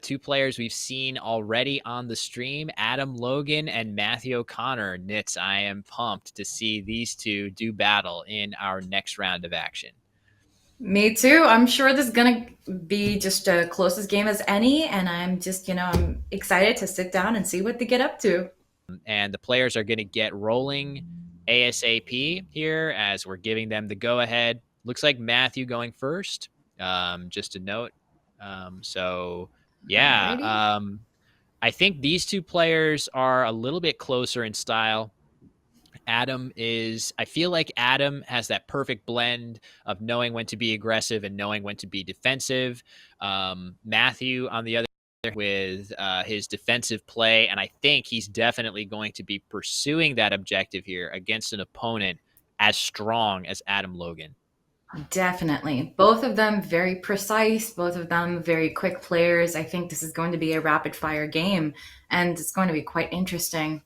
Two players we've seen already on the stream, Adam Logan and Matthew O'Connor. Nitz, I am pumped to see these two do battle in our next round of action. Me too. I'm sure this is gonna be just a closest game as any, and I'm just, I'm excited to sit down and see what they get up to. And the players are going to get rolling ASAP here as we're giving them the go-ahead. Looks like Matthew going first, just a note. So, yeah, Alrighty. I think these two players are a little bit closer in style. I feel like Adam has that perfect blend of knowing when to be aggressive and knowing when to be defensive. Matthew, on the other, with his defensive play, and I think he's definitely going to be pursuing that objective here against an opponent as strong as Adam Logan. Definitely. Both of them very precise, both of them very quick players. I think this is going to be a rapid fire game, and it's going to be quite interesting.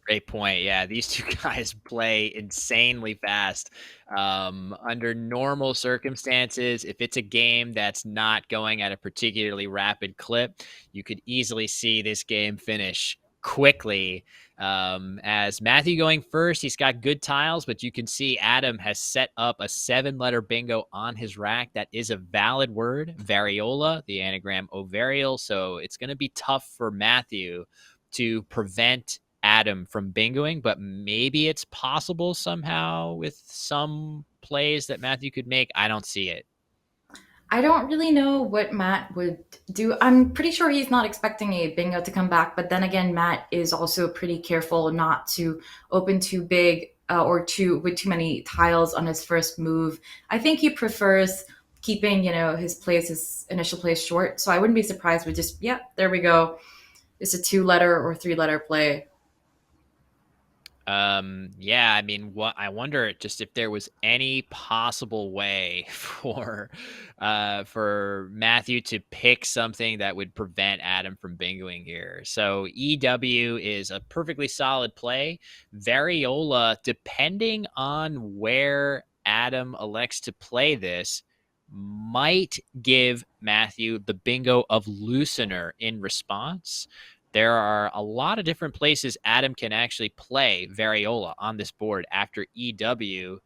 Great point. Yeah, these two guys play insanely fast. Under normal circumstances, if it's a game that's not going at a particularly rapid clip, you could easily see this game finish quickly. As Matthew going first, he's got good tiles, but you can see Adam has set up a 7-letter bingo on his rack. That is a valid word, variola, the anagram ovarial. So it's going to be tough for Matthew to prevent Adam from bingoing, but maybe it's possible somehow with some plays that Matthew could make. I don't see it. I don't really know what Matt would do. I'm pretty sure he's not expecting a bingo to come back, but then again, Matt is also pretty careful not to open too big or too with too many tiles on his first move. I think he prefers keeping, his initial plays short. So I wouldn't be surprised with just, yeah, there we go. It's a 2-letter or 3-letter play. Yeah, I mean, what I wonder just if there was any possible way for Matthew to pick something that would prevent Adam from bingoing here. So EW is a perfectly solid play. Variola, depending on where Adam elects to play this, might give Matthew the bingo of Loosener in response. There are a lot of different places Adam can actually play Variola on this board after EW.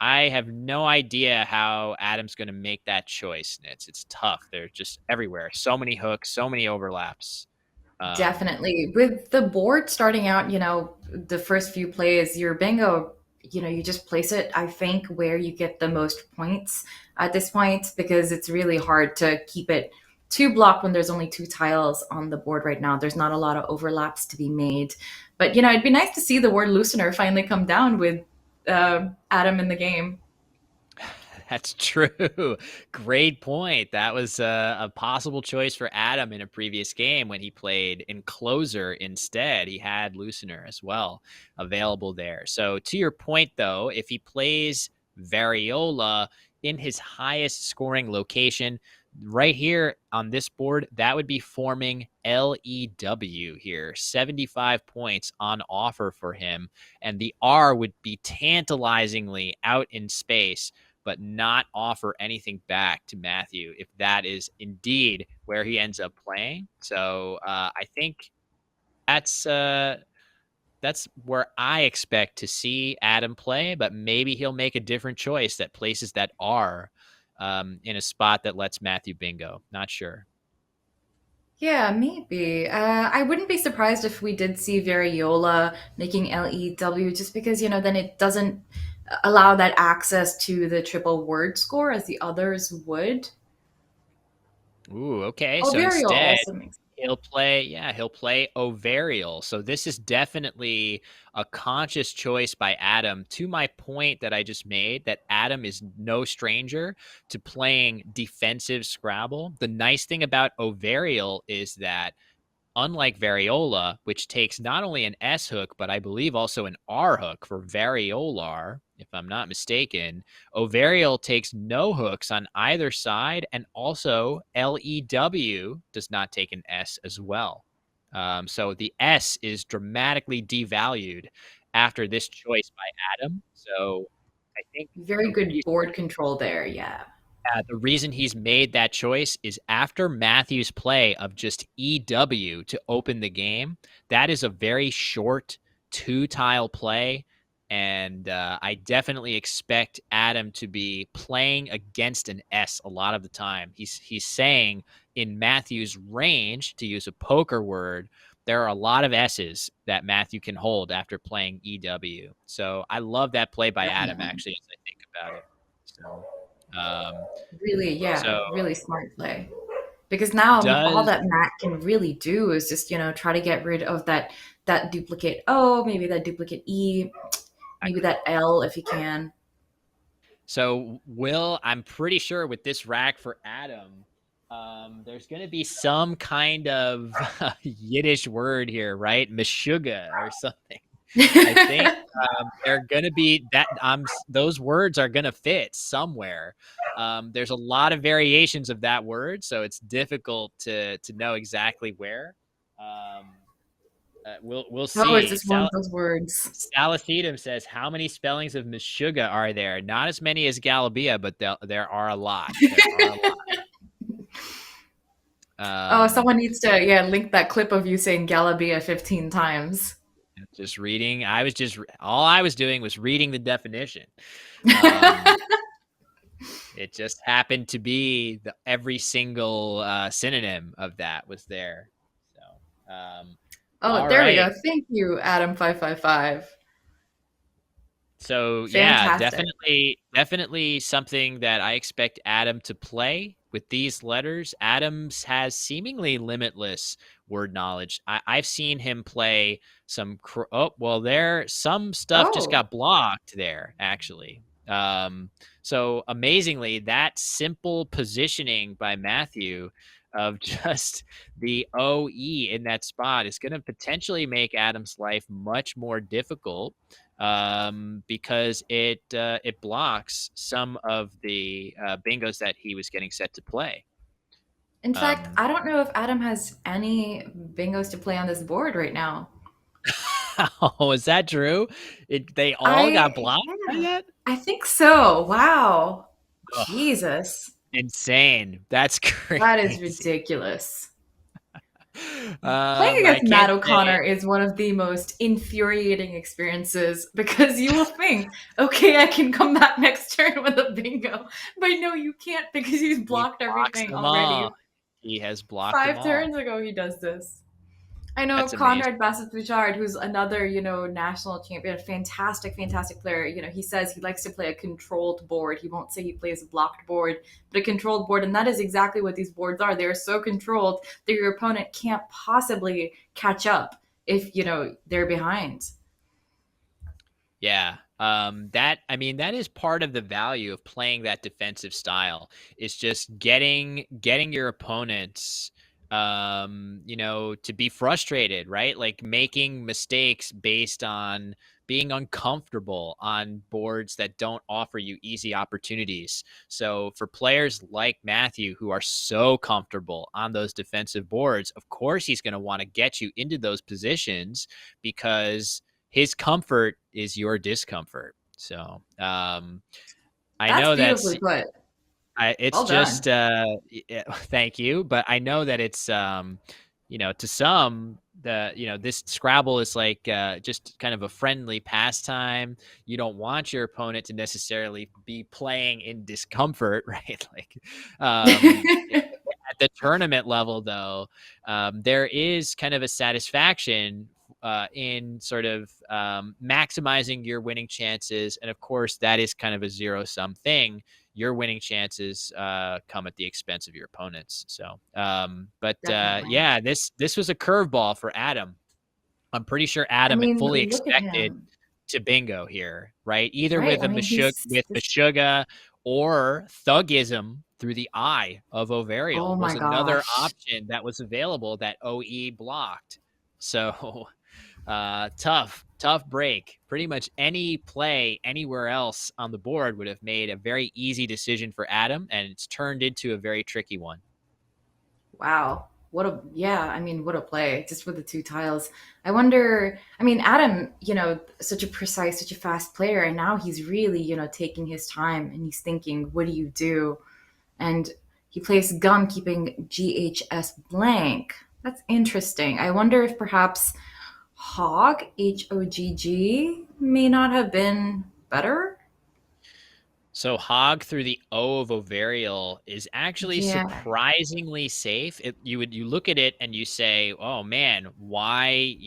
I have no idea how Adam's going to make that choice. It's tough. They're just everywhere. So many hooks, so many overlaps. Definitely. With the board starting out, the first few plays, your bingo, you just place it, I think, where you get the most points at this point, because it's really hard to keep it too blocked when there's only two tiles on the board right now. There's not a lot of overlaps to be made. But, it'd be nice to see the word loosener finally come down with Adam in the game. That's true. Great point. That was a possible choice for Adam in a previous game when he played Encloser instead. He had Loosener as well available there. So to your point, though, if he plays Variola in his highest scoring location, right here on this board, that would be forming LEW here. 75 points on offer for him. And the R would be tantalizingly out in space, but not offer anything back to Matthew if that is indeed where he ends up playing. So I think that's where I expect to see Adam play, but maybe he'll make a different choice that places that R in a spot that lets Matthew bingo. Not sure. Yeah, maybe. I wouldn't be surprised if we did see Variola making LEW, just because, then it doesn't allow that access to the triple word score as the others would. Ooh, okay. Oh, So Variol instead, also makes. he'll play Ovarial. So this is definitely a conscious choice by Adam. To my point that I just made, that Adam is no stranger to playing defensive Scrabble. The nice thing about Ovarial is that unlike Variola, which takes not only an S hook, but I believe also an R hook for variolar, if I'm not mistaken, Ovarial takes no hooks on either side, and also LEW does not take an S as well. So the S is dramatically devalued after this choice by Adam. So I think Very the good reason board control there, yeah. The reason he's made that choice is after Matthew's play of just EW to open the game. That is a very short two-tile play, and I definitely expect Adam to be playing against an S a lot of the time. He's saying in Matthew's range, to use a poker word, there are a lot of S's that Matthew can hold after playing EW. So I love that play by Adam, Definitely. actually, as I think about it. So. Um, Really, so yeah, really smart play. Because now all does that Matt can really do is just, try to get rid of that duplicate O, maybe that duplicate E, I maybe agree. that L if he can. So Will, I'm pretty sure with this rack for Adam, there's going to be some kind of Yiddish word here, right? Meshuga or something. I think they're going to be that. Those words are going to fit somewhere. There's a lot of variations of that word, so it's difficult to know exactly where. Um, we'll Oh, it's see. just one of those words. Salicetum says, "How many spellings of Meshuggah are there? Not as many as Galabia, but there are a lot. There are a lot." Oh, Um, someone needs to, yeah, link that clip of you saying Galabia 15 times. just reading. All I was doing was reading the definition. Um, it just happened to be every single synonym of that was there. So, Oh, all there we go. right. Thank you, Adam555. So yeah, Fantastic. definitely something that I expect Adam to play with these letters. Adams has seemingly limitless word knowledge. I've seen him play some. There some stuff just Oh, got blocked there actually. So amazingly, that simple positioning by Matthew of just the OE in that spot is going to potentially make Adam's life much more difficult because it blocks some of the bingos that he was getting set to play. in fact, Um, I don't know if Adam has any bingos to play on this board right now. oh, is that true? They all got blocked by Yeah, that? I think so. Wow. Ugh, Jesus. insane. That's That is crazy. ridiculous. Playing I against can't Matt say O'Connor is one of the most infuriating experiences because you will think, okay, I can come back next turn with a bingo. But no, you can't because he's he blocked blocks everything them all. already. He has blocked them 5 all. turns ago, he does this. I know That's amazing. Conrad Bassett-Bouchard, who's another, national champion, fantastic, fantastic player. He says he likes to play a controlled board. He won't say he plays a blocked board, but a controlled board. And that is exactly what these boards are. They are so controlled that your opponent can't possibly catch up if, they're behind. Yeah. That is part of the value of playing that defensive style is just getting your opponents to be frustrated, right? Like making mistakes based on being uncomfortable on boards that don't offer you easy opportunities. So for players like Matthew who are so comfortable on those defensive boards, of course he's going to want to get you into those positions because his comfort is your discomfort. So I That's know beautifully put. it's Well done. just thank you, but I know that it's to some this Scrabble is like just kind of a friendly pastime. You don't want your opponent to necessarily be playing in discomfort, right? Like at the tournament level, though, there is kind of a satisfaction in sort of maximizing your winning chances. And of course, that is kind of a zero sum thing. Your winning chances come at the expense of your opponents. So, Definitely. yeah, this was a curveball for Adam. I'm pretty sure I Adam mean, fully look at expected him. to bingo here, right? Either Right. with I a mean, with this. Meshuggah or Thugism through the eye of Oh Ovarial was my another gosh. option that was available that OE blocked. So tough break. Pretty much any play anywhere else on the board would have made a very easy decision for Adam, and it's turned into a very tricky one. Wow. I mean, what a play just with the two tiles. I wonder, I mean, Adam, such a precise, such a fast player, and now he's really, taking his time and he's thinking, what do you do? And he plays gum, keeping GHS blank. That's interesting. I wonder if perhaps Hogg, HOGG, may not have been better. So hog through the O of ovarial is actually Yeah, surprisingly safe. You look at it and you say, "Oh man, why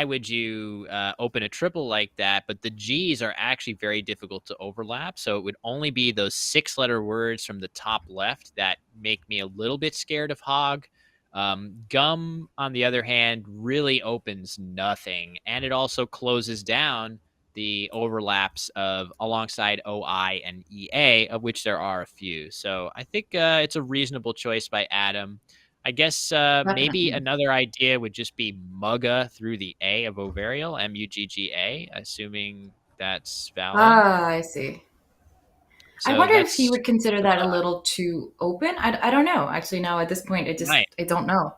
would you open a triple like that?" But the G's are actually very difficult to overlap, so it would only be those 6-letter words from the top left that make me a little bit scared of hog. Gum, on the other hand, really opens nothing, and it also closes down the overlaps of alongside OI and EA, of which there are a few. So I think it's a reasonable choice by Adam. I guess maybe definitely. another idea would just be Mugga through the A of ovarial, Mugga, assuming that's valid. Ah, I see. I So wonder if he that's would consider that a little too open. I don't know. Actually, now at this point, nice. I don't know.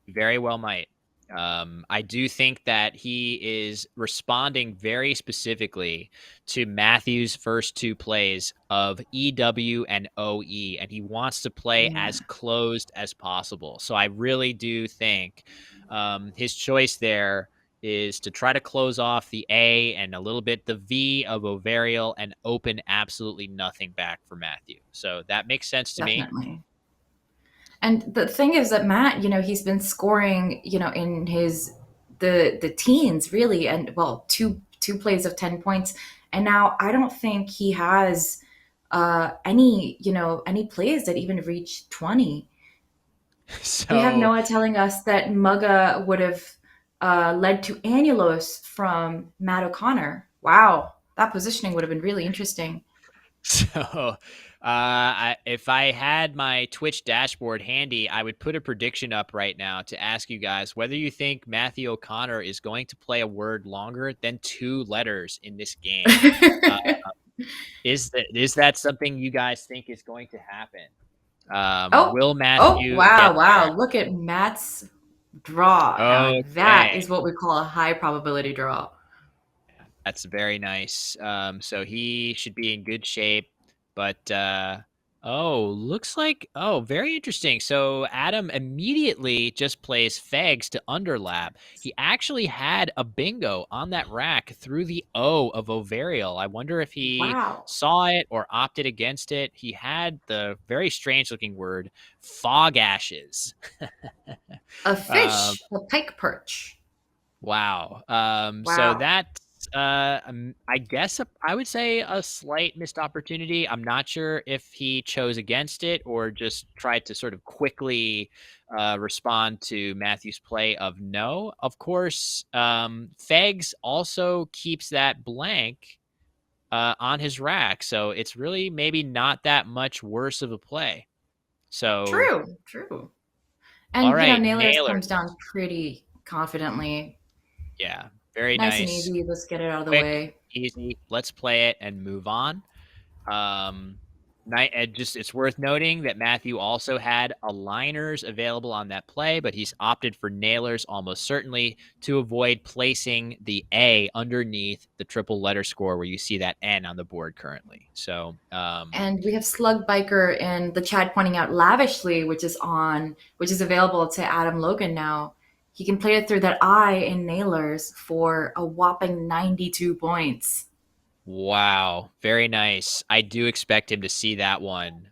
Very well might. I do think that he is responding very specifically to Matthew's first two plays of EW and OE, and he wants to play Yeah, as closed as possible. So I really do think his choice there is to try to close off the A and a little bit the V of ovarial and open absolutely nothing back for Matthew. So that makes sense to me. definitely. And the thing is that Matt, he's been scoring, in his the teens really, and well, two plays of 10 points, and now I don't think he has any plays that even reach 20. We have So Noah telling us that Mugga would have led to Annulos from Matt O'Connor. Wow, that positioning would have been really interesting. So, if I had my Twitch dashboard handy, I would put a prediction up right now to ask you guys whether you think Matthew O'Connor is going to play a word longer than 2 letters in this game. Uh, is that something you guys think is going to happen? Oh, Will oh, Matthew get wow, there? wow. Look at Matt's draw. Now, that Okay. is what we call a high probability draw. That's very nice. So he should be in good shape. But looks like very interesting. So Adam immediately just plays Fegs to underlap. He actually had a bingo on that rack through the O of ovarial. I wonder if he Wow. saw it or opted against it. He had the very strange looking word fog ashes. A um, fish, a pike perch. Wow. So Wow. that's, I guess I would say a slight missed opportunity. I'm not sure if he chose against it or just tried to sort of quickly respond to Matthew's play of no. Of course, Fegs also keeps that blank on his rack, so it's really maybe not that much worse of a play. So, True, true. all And, right, Nailers Naylor. comes down pretty confidently. Yeah, very Nice and nice. easy. Let's get it out of the Quick, way. easy. Let's play it and move on. Um, it's worth noting that Matthew also had aligners available on that play, but he's opted for nailers almost certainly to avoid placing the A underneath the triple letter score where you see that N on the board currently. So, And we have Slug Biker in the chat pointing out lavishly, which is available to Adam Logan now. He can play it through that I in Nailers for a whopping 92 points. wow, very nice. I do expect him to see that one.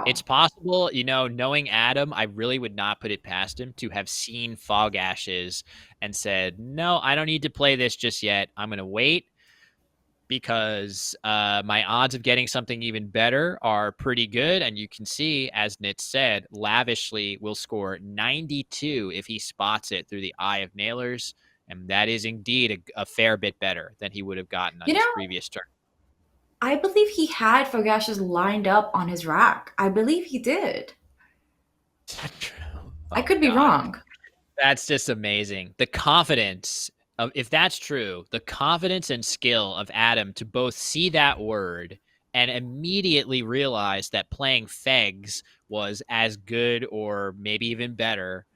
It's Wow. possible, knowing Adam, I really would not put it past him to have seen Fog Ashes and said, "No, I don't need to play this just yet. I'm going to wait because my odds of getting something even better are pretty good." And you can see, as Nitz said, lavishly will score 92 if he spots it through the eye of nailers. And that is indeed a fair bit better than he would have gotten on You his know, previous turn. I believe he had Fogashes lined up on his rack. I believe he did. Is that true? I Oh, could be God. wrong. That's just amazing. The confidence of, if that's true, the confidence and skill of Adam to both see that word and immediately realize that playing Fegs was as good or maybe even better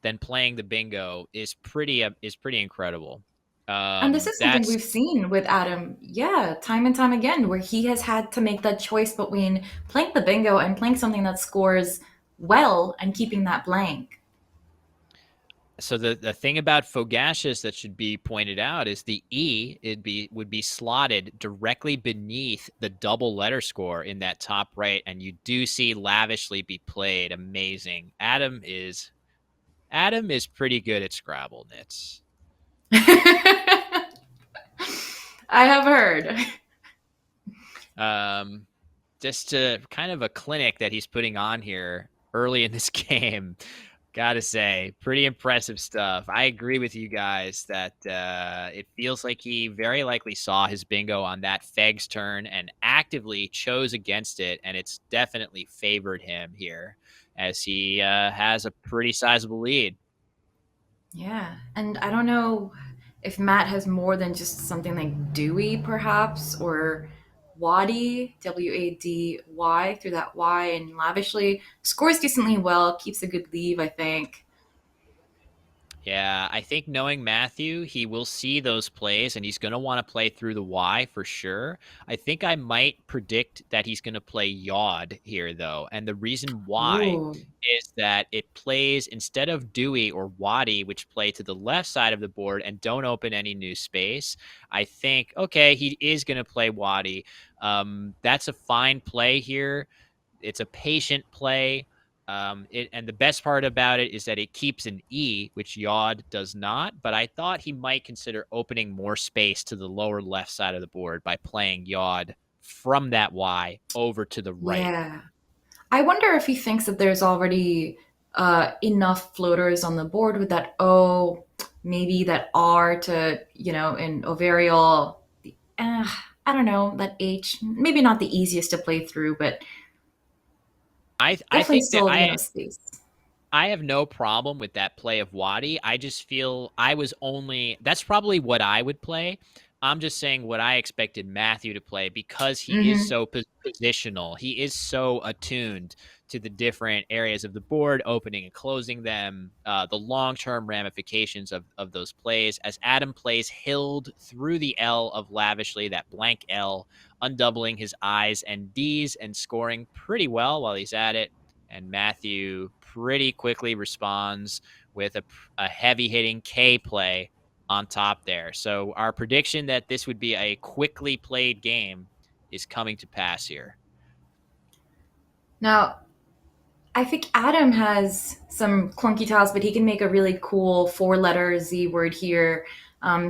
than playing the bingo is pretty incredible. And this is something That's we've seen with Adam, yeah, time and time again, where he has had to make that choice between playing the bingo and playing something that scores well and keeping that blank. so the thing about Fogashus that should be pointed out is the E would be slotted directly beneath the double letter score in that top right, and you do see lavishly be played. Amazing. Adam is pretty good at Scrabble nits. I have heard. Um, just to kind of a clinic that he's putting on here early in this game. Gotta say, pretty impressive stuff. I agree with you guys that it feels like he very likely saw his bingo on that Feg's turn and actively chose against it, and it's definitely favored him here as he has a pretty sizable lead. Yeah, and I don't know if Matt has more than just something like Dewey, perhaps, or Waddy, Wady, through that Y, and lavishly scores decently well, keeps a good leave, I think. Yeah, I think knowing Matthew, he will see those plays and he's going to want to play through the Y for sure. I think I might predict that he's going to play Yod here, though. And the reason why Ooh, is that it plays instead of Dewey or Wadi, which play to the left side of the board and don't open any new space. I think, okay, he is going to play Wadi. That's a fine play here. It's a patient play. And the best part about it is that it keeps an E, which Yod does not. But I thought he might consider opening more space to the lower left side of the board by playing Yod from that Y over to the right. yeah. I wonder if he thinks that there's already enough floaters on the board with that O, maybe that R to, in Ovarial. Uh, I don't know, that H, maybe not the easiest to play through, but I definitely think that still, space. I have no problem with that play of Wadi. I just feel that's probably what I would play. I'm just saying what I expected Matthew to play because he is Hmm. so positional. He is so attuned to the different areas of the board, opening and closing them, the long term ramifications of those plays. As Adam plays Hilled through the L of lavishly, that blank L, undoubling his I's and D's and scoring pretty well while he's at it. And Matthew pretty quickly responds with a heavy hitting K play on top there. So our prediction that this would be a quickly played game is coming to pass here. Now, I think Adam has some clunky tiles, but he can make a really cool four-letter Z word here.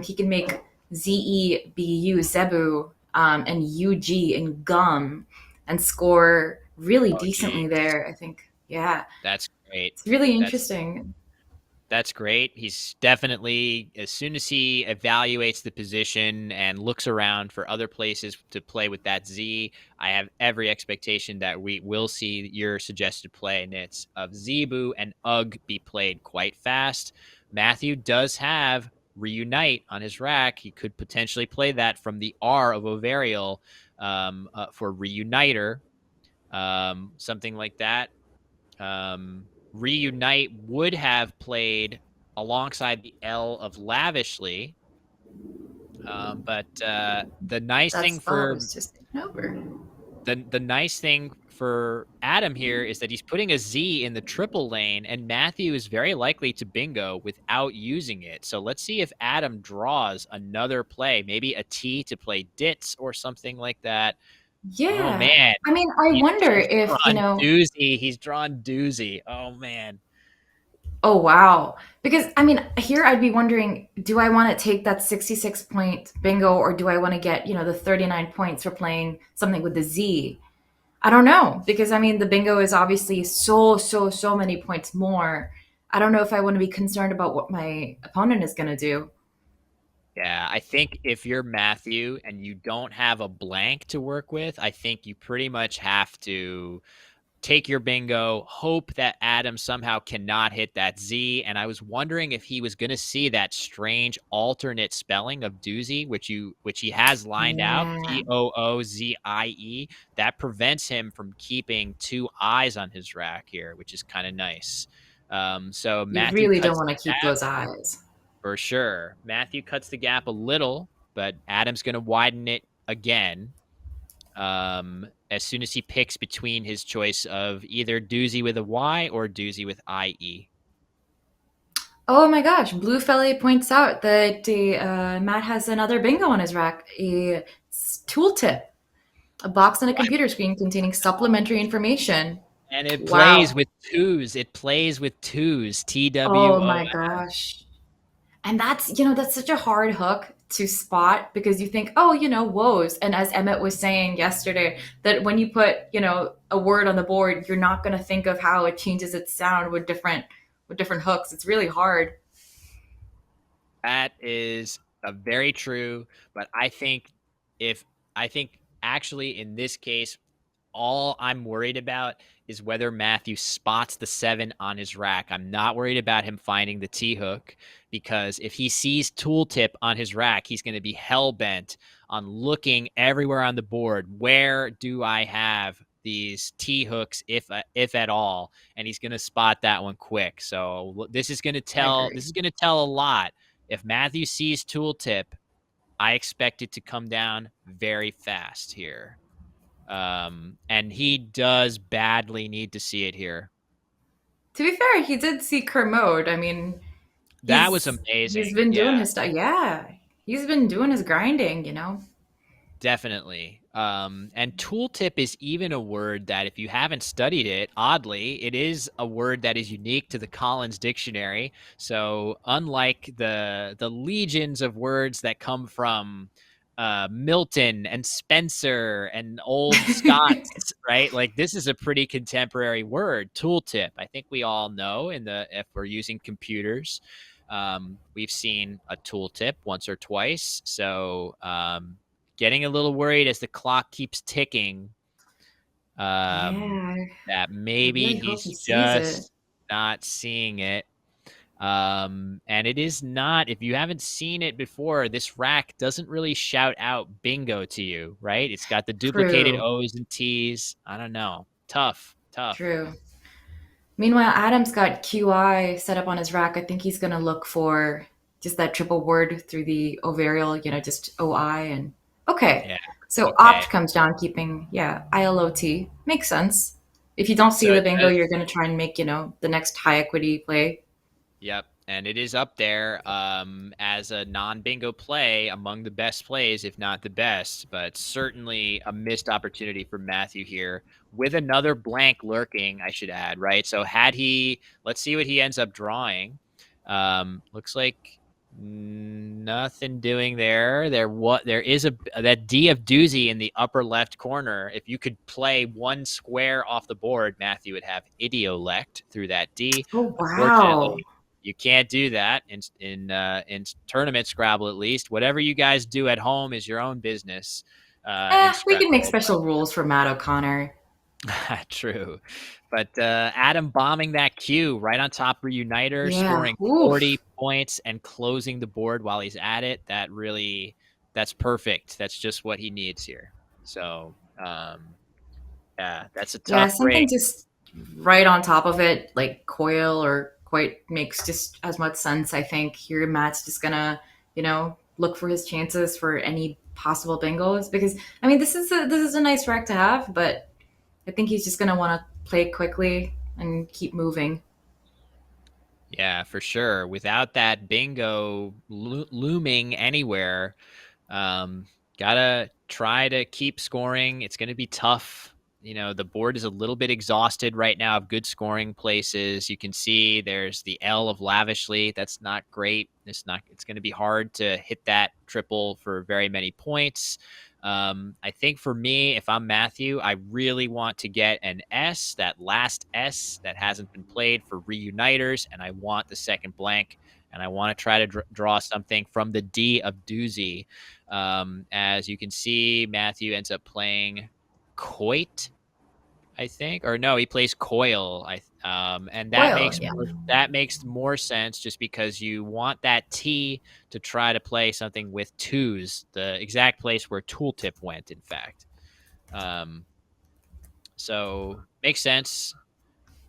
He can make Zebu, Zebu, and UG in gum, and score really Oh, decently geez. there. I think, yeah, That's great. it's really That's interesting. That's great. He's definitely, as soon as he evaluates the position and looks around for other places to play with that Z, I have every expectation that we will see your suggested play, Nits, of Zebu and Ugg be played quite fast. Matthew does have Reunite on his rack. He could potentially play that from the R of Ovarial for Reuniter, something like that. Reunite would have played alongside the L of Lavishly. But the nice That's thing all I for was just thinking over. the nice thing for Adam here is that he's putting a Z in the triple lane, and Matthew is very likely to bingo without using it. So let's see if Adam draws another play, maybe a T to play Dits or something like that. Oh Yeah, man, I mean, I wonder he's if drawn doozy. He's drawn doozy. Oh man. Oh wow. Because I mean, here I'd be wondering, do I want to take that 66-point bingo or do I want to get, the 39 points for playing something with the Z? I don't know because I mean, the bingo is obviously so many points more. I don't know if I want to be concerned about what my opponent is going to do. Yeah, I think if you're Matthew and you don't have a blank to work with, I think you pretty much have to take your bingo, hope that Adam somehow cannot hit that Z. And I was wondering if he was going to see that strange alternate spelling of doozy, which he has lined out, Yeah. Poozie. That prevents him from keeping two eyes on his rack here, which is kind of nice. So You Matthew really don't cuts want to that. keep those eyes. For sure. Matthew cuts the gap a little, but Adam's going to widen it again. As soon as he picks between his choice of either doozy with a Y or doozy with IE. Oh my gosh, Blue Fella points out that Matt has another bingo on his rack, a tooltip, a box on a computer screen containing supplementary information. And it plays Wow. with twos. It plays with twos. Oh TWOS. my gosh. And that's such a hard hook to spot because you think, oh, woes. And as Emmett was saying yesterday, that when you put, a word on the board, you're not going to think of how it changes its sound with different hooks. It's really hard. That is a very true, but if I think actually in this case, all I'm worried about is whether Matthew spots the 7 on his rack. I'm not worried about him finding the T hook because if he sees tooltip on his rack, he's going to be hell bent on looking everywhere on the board. Where do I have these T hooks, if at all? And he's going to spot that one quick. So this is going to I tell agree. a lot. If Matthew sees tooltip, I expect it to come down very fast here. And he does badly need to see it here. To be fair, he did see Kermode. I mean, That was he's amazing. been doing Yeah, his stuff. Yeah, he's been doing his grinding. definitely. And tooltip is even a word that if you haven't studied it, oddly, it is a word that is unique to the Collins Dictionary. So unlike the legions of words that come from Milton and Spencer and old Scots, right? Like this is a pretty contemporary word, tooltip. I think we all know if we're using computers, we've seen a tooltip once or twice. So getting a little worried as the clock keeps ticking, Yeah, that I maybe really hope he he's sees it. just not seeing it. And it is not, if you haven't seen it before, this rack doesn't really shout out bingo to you, right? It's got the duplicated True, O's and T's. I don't know. Tough, tough. true. Meanwhile, Adam's got QI set up on his rack. I think he's going to look for just that triple word through the ovarial, just OI and okay. Yeah. So Okay. opt comes down, keeping, yeah, ILOT. Makes sense. If you don't see So the it bingo, does. you're going to try and make, the next high equity play. Yep, and it is up there as a non-bingo play among the best plays, if not the best. But certainly a missed opportunity for Matthew here, with another blank lurking, I should add. Right, so had he, let's see what he ends up drawing. Looks like nothing doing there. There is that D of doozy in the upper left corner. If you could play one square off the board, Matthew would have idiolect through that D. Oh, wow. Unfortunately, you can't do that in tournament Scrabble. At least, whatever you guys do at home is your own business. In We can make Scrabble, special rules for Matt O'Connor. true. But Adam bombing that Q right on top reuniter, Yeah. scoring Oof. 40 points and closing the board while he's at it. That's perfect. That's just what he needs here. So yeah, that's a Yeah, tough something break. just right on top of it, like coil or quite makes just as much sense. I think here Matt's just gonna, look for his chances for any possible bingos because I mean this is a nice rack to have, but I think he's just gonna want to play quickly and keep moving. Yeah, for sure. Without that bingo looming anywhere, gotta try to keep scoring. It's going to be tough. The board is a little bit exhausted right now of good scoring places. You can see there's the L of lavishly. That's not great. It's going to be hard to hit that triple for very many points. I think for me, if I'm Matthew, I really want to get an S, that last S that hasn't been played for reuniters, and I want the second blank, and I want to try to draw something from the D of doozy. As you can see, Matthew ends up playing Coit, I think, or no, he plays Coil. And that Coil, makes yeah. more sense just because you want that T to try to play something with twos, the exact place where tooltip went. In fact, so makes sense.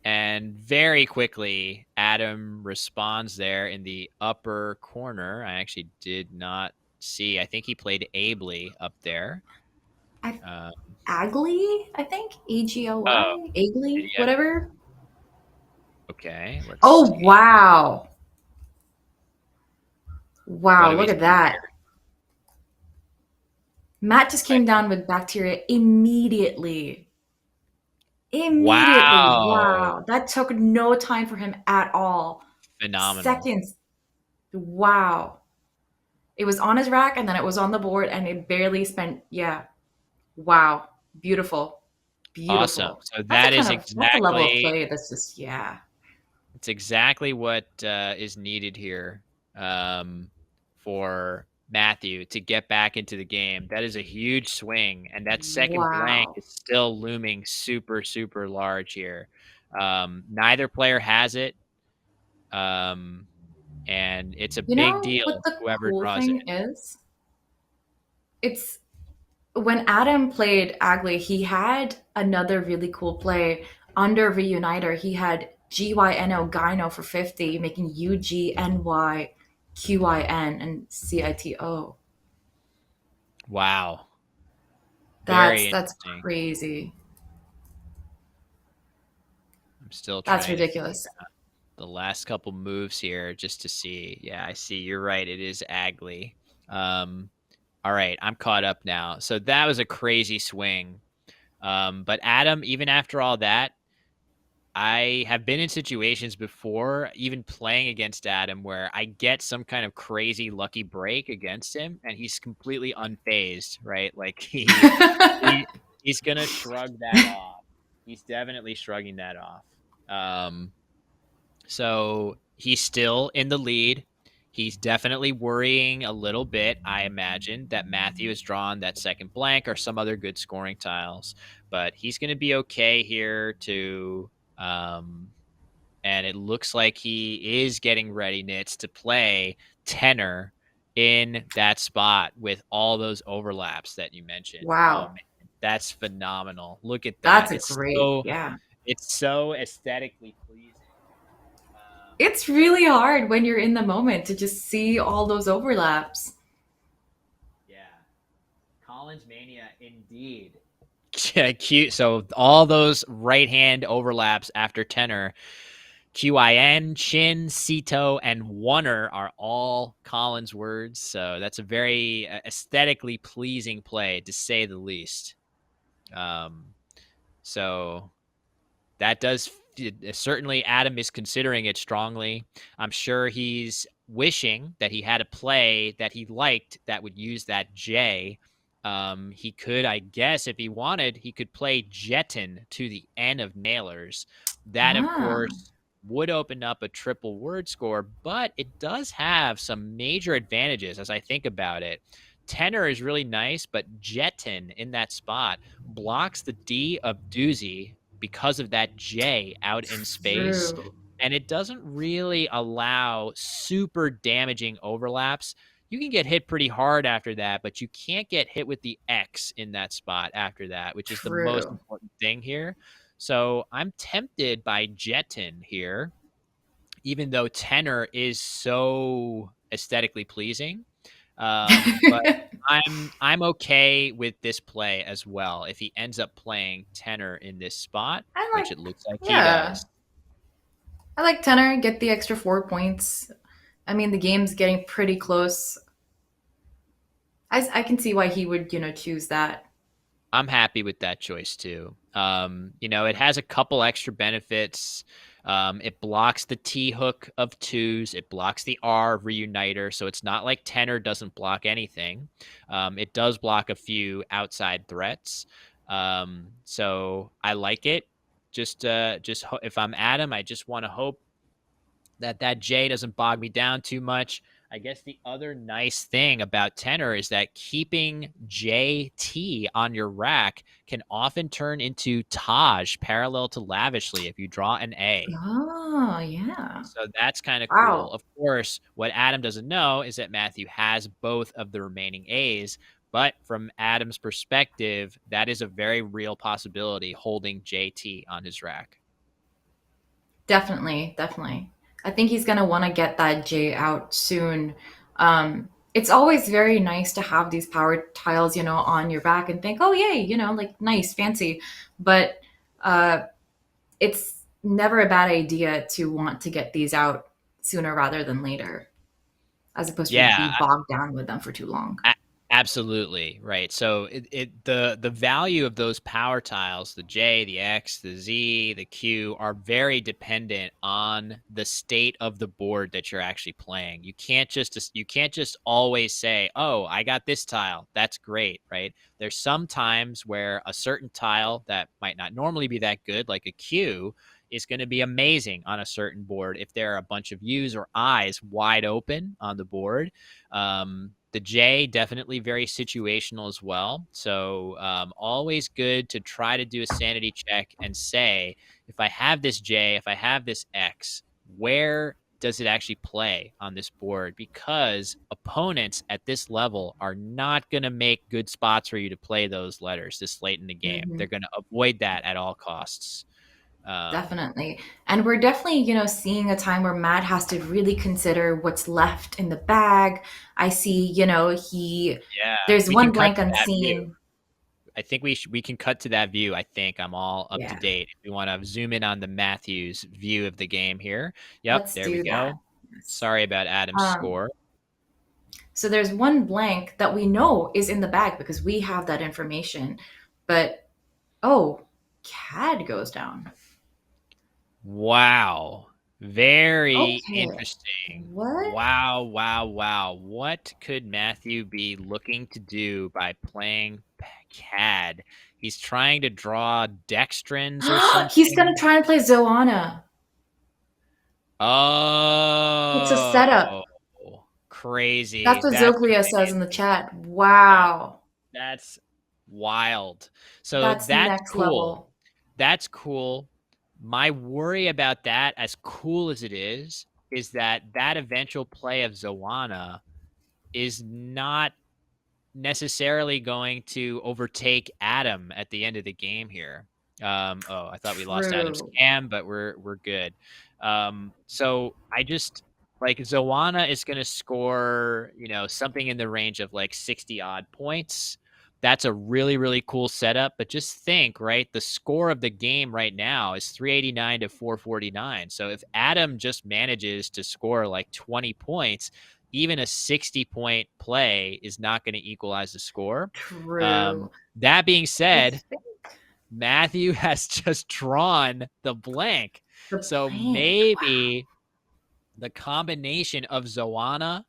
And very quickly, Adam responds there in the upper corner. I actually did not see. I think he played ably up there. I Uh, Agley, I think oh, Agoy, did Agley, he have? whatever. Okay, let's Oh see. wow, What wow! do we Look at see that. here? Matt just I came think. down with bacteria immediately. Immediately. Wow, Wow, that took no time for him at all. phenomenal. Seconds. Wow. It was on his rack and then it was on the board and it barely spent, yeah. Wow. Beautiful. Awesome. Beautiful. So That's a that is that's a level of exactly play that's just, yeah. it's exactly what is needed here um, for Matthew to get back into the game. That is a huge swing, and that second blank Wow. is still looming super, super large here. Neither player has it, um, and it's a You big know what deal, the whoever cool draws it. thing is? It's when Adam played Agley, he had another really cool play under Reuniter. He had GYNO Gyno for 50, making UGNYQIN and CITO. Wow, That's very that's interesting. crazy. I'm still That's trying to figure ridiculous. the last couple moves here just to see. Yeah, I see. You're right. It is Agley. Um, All right, I'm caught up now. So that was a crazy swing. But Adam, even after all that, I have been in situations before, even playing against Adam, where I get some kind of crazy lucky break against him, and he's completely unfazed, right? Like he he's gonna shrug that off. He's definitely shrugging that off. Um, so he's still in the lead. He's definitely worrying a little bit, I imagine, that Matthew has drawn that second blank or some other good scoring tiles. But he's going to be okay here to. Um, and it looks like he is getting ready, Nits, to play tenor in that spot with all those overlaps that you mentioned. Oh, Wow. man, that's phenomenal. Look at That's that. a great, yeah. It's so aesthetically pleasing. It's really hard when you're in the moment to just see all those overlaps. Yeah, Collins mania indeed. Cute. So all those right hand overlaps after tenor, QIN, chin, Cito, and oneer are all Collins words. So that's a very aesthetically pleasing play, to say the least. Um, so that does certainly Adam is considering it strongly. I'm sure he's wishing that he had a play that he liked that would use that J. He could, I guess, if he wanted, he could play Jetton to the N of nailers. That, of Ah, course, would open up a triple word score, but it does have some major advantages as I think about it. Tenor is really nice, but Jetton in that spot blocks the D of doozy because of that J out in space. true. And it doesn't really allow super damaging overlaps. You can get hit pretty hard after that, but you can't get hit with the X in that spot after that, which is the most True. important thing here. So I'm tempted by Jetton here, even though tenor is so aesthetically pleasing. But I'm okay with this play as well if he ends up playing tenor in this spot, I like, which it looks like he yeah. does. I like tenor, get the extra 4 points. I mean, the game's getting pretty close. I can see why he would, choose that. I'm happy with that choice too. It has a couple extra benefits. It blocks the T hook of twos. It blocks the R reuniter. So it's not like tenor doesn't block anything. It does block a few outside threats. So I like it. If I'm Adam, I just want to hope that J doesn't bog me down too much. I guess the other nice thing about tenor is that keeping JT on your rack can often turn into Taj parallel to lavishly if you draw an A. Oh, yeah. So that's kind of cool. Wow. Of course, what Adam doesn't know is that Matthew has both of the remaining A's, but from Adam's perspective, that is a very real possibility holding JT on his rack. Definitely, definitely. I think he's gonna want to get that J out soon. It's always very nice to have these power tiles, on your back and think, oh yay, like nice, fancy. But uh, it's never a bad idea to want to get these out sooner rather than later, as opposed to Yeah, be bogged down with them for too long. A absolutely, right. So the value of those power tiles, the J, the X, the Z, the Q, are very dependent on the state of the board that you're actually playing. You can't just always say, "Oh, I got this tile. That's great," right? There's some times where a certain tile that might not normally be that good, like a Q, is going to be amazing on a certain board if there are a bunch of U's or I's wide open on the board. The J, definitely very situational as well. So always good to try to do a sanity check and say, if I have this J, if I have this X, where does it actually play on this board? Because opponents at this level are not going to make good spots for you to play those letters this late in the game. Mhm. They're going to avoid that at all costs. Definitely. And we're definitely, seeing a time where Matt has to really consider what's left in the bag. I see, Yeah, there's we can one cut blank to that view. unseen. I think we can cut to that view. I think I'm all up to Yeah, date. If we want to zoom in on the Matthews view of the game here. Yep, let's there we do that. go. Yes. Sorry about Adam's Um, score. so there's one blank that we know is in the bag because we have that information. But oh, CAD goes down. Wow. Very Okay. interesting. What? Wow, wow, wow. What could Matthew be looking to do by playing CAD? He's trying to draw dextrins or He's gonna something. try and play Zoana. It's a Oh, setup. crazy. That's what That's Zoglia says in the amazing. chat. That Wow. That's wild. So That's that's next cool. level. That's cool. My worry about that, as cool as it is that that eventual play of Zoana is not necessarily going to overtake Adam at the end of the game here. Oh, I thought we lost Adam's True. cam, but we're good. So I just like Zoana is going to score, something in the range of like 60 odd points. That's a really, really cool setup. But just think, right? The score of the game right now is 389 to 449. So if Adam just manages to score like 20 points, even a 60-point play is not going to equalize the score. True. That being I said, think Matthew has just drawn the blank. the So blank. Wow. maybe the combination of Zoana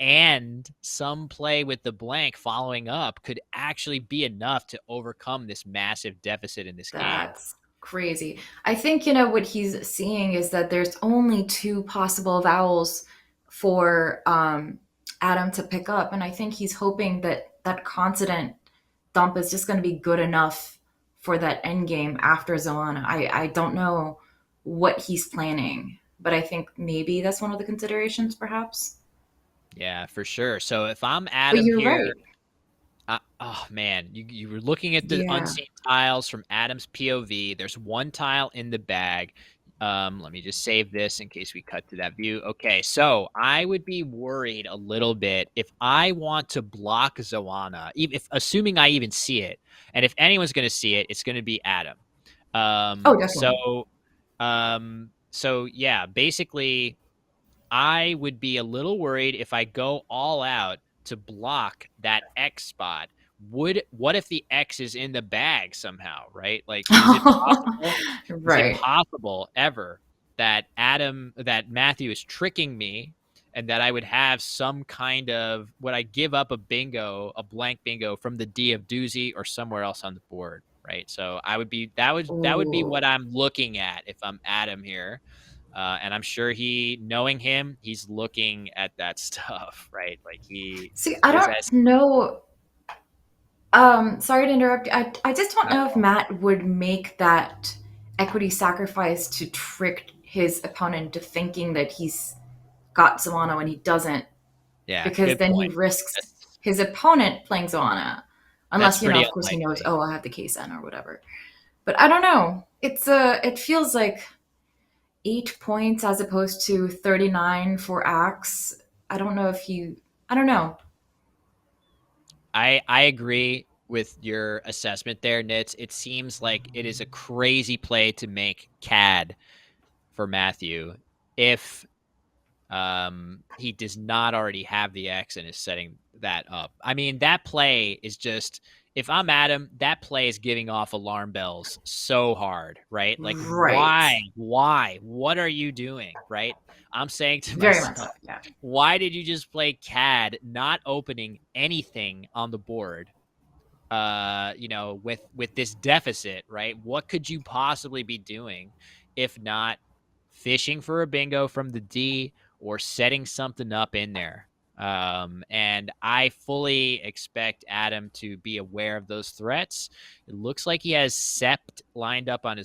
and some play with the blank following up could actually be enough to overcome this massive deficit in this game. That's crazy. I think, what he's seeing is that there's only two possible vowels for Adam to pick up. And I think he's hoping that that consonant dump is just going to be good enough for that end game after Zoana. I don't know what he's planning, but I think maybe that's one of the considerations, perhaps. Yeah, for sure. So if I'm But Adam you're here, right. oh man, you were looking at the Yeah. unseen tiles from Adam's POV. There's one tile in the bag. Let me just save this in case we cut to that view. Okay, so I would be worried a little bit if I want to block Zoana, even if assuming I even see it, and if anyone's going to see it, it's going to be Adam. Oh, Um, definitely. so, so yeah, basically I would be a little worried if I go all out to block that X spot. What if the X is in the bag somehow, right? Like, is it possible? Is it Right. possible ever that Matthew is tricking me and that I would have some kind of would I give up a blank bingo from the D of doozy or somewhere else on the board, right? So I would be that would be Ooh. what I'm looking at if I'm Adam here. And I'm sure knowing him, he's looking at that stuff, right? Like he See, I is don't as know. Sorry to interrupt you. I just don't know if uh, Matt would make that equity sacrifice to trick his opponent into thinking that he's got Zoana when he doesn't, yeah, because good then he point. risks That's his opponent playing Zoana. that's Unless, pretty of course he knows, unlikely. oh, I have the KSN or whatever. But I don't know. It feels like 8 points as opposed to 39 for axe. I don't know if you, I don't know. I agree with your assessment there, Nitz. It seems like it is a crazy play to make CAD for Matthew if he does not already have the X and is setting that up. I mean, that play is just, if I'm Adam, that play is giving off alarm bells so hard, right? Like, Right. why, what are you doing, right? I'm saying to Very much so. myself, Yeah. why did you just play CAD, not opening anything on the board? With this deficit, right? What could you possibly be doing if not fishing for a bingo from the D or setting something up in there? And I fully expect Adam to be aware of those threats. It looks like he has Sept lined up on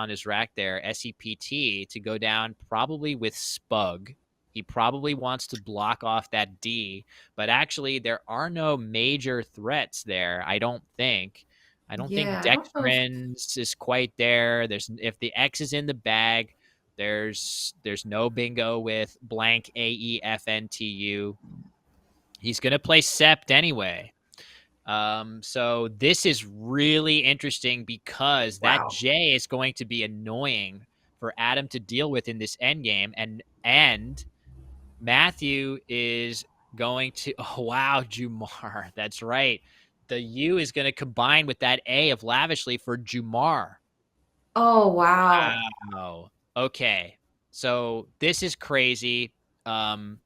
his rack there, SEPT, to go down probably with Spug. He probably wants to block off that D, but actually there are no major threats there. I don't think Yeah, I don't know if, Dextrins is quite there. There's, if the X is in the bag, there's no bingo with blank AEFNTU. He's gonna play Sept anyway. So this is really interesting because that wow. J is going to be annoying for Adam to deal with in this endgame, and Matthew is going to, oh, wow, Jumar. That's right. The U is going to combine with that A of lavishly for Jumar. Oh, wow. Wow. Okay. So this is crazy. Um,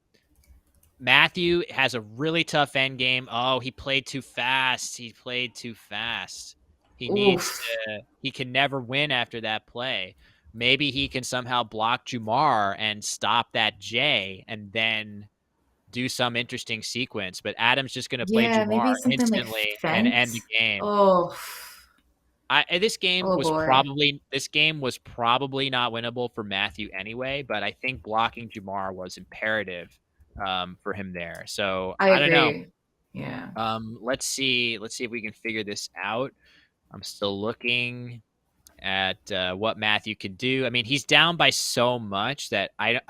Matthew has a really tough end game. Oh, he played too fast. He played too fast. Oof. He can never win after that play. Maybe he can somehow block Jumar and stop that J and then do some interesting sequence. But Adam's just going to play Yeah, Jumar maybe something like instantly and end the fence. game. Oh, oh boy. This game was probably not winnable for Matthew anyway, but I think blocking Jamar was imperative for him there. So I I don't know. agree. Yeah. Let's see if we can figure this out. I'm still looking at what Matthew can do. I mean, he's down by so much that I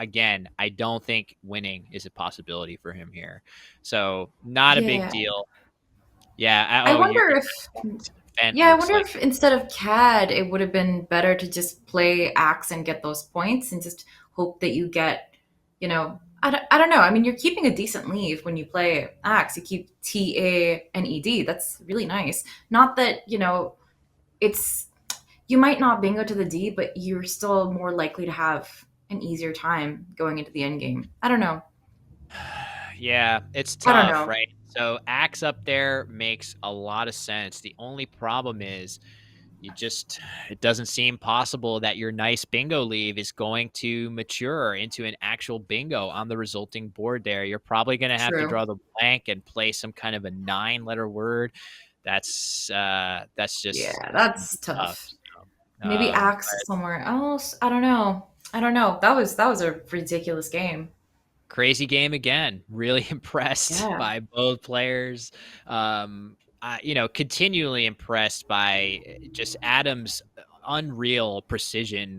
don't think winning is a possibility for him here. So not a big Yeah. deal. Yeah. I Oh, wonder if, Fent yeah, I looks wonder like if instead of CAD, it would have been better to just play axe and get those points and just hope that you get, I don't know. I mean, you're keeping a decent lead when you play axe. You keep TA and ED. That's really nice. Not that, it's, you might not bingo to the D, but you're still more likely to have an easier time going into the end game. I don't know. yeah, it's I don't tough, know. right? So axe up there makes a lot of sense. The only problem is it doesn't seem possible that your nice bingo leave is going to mature into an actual bingo on the resulting board there. You're probably going to have to True. draw the blank and play some kind of a 9-letter word. Yeah, that's going to that's be tough. tough. So, Maybe axe somewhere else. I don't know. I don't know. That was a ridiculous game. crazy game again. Really impressed Yeah. by both players. Continually impressed by just Adam's unreal precision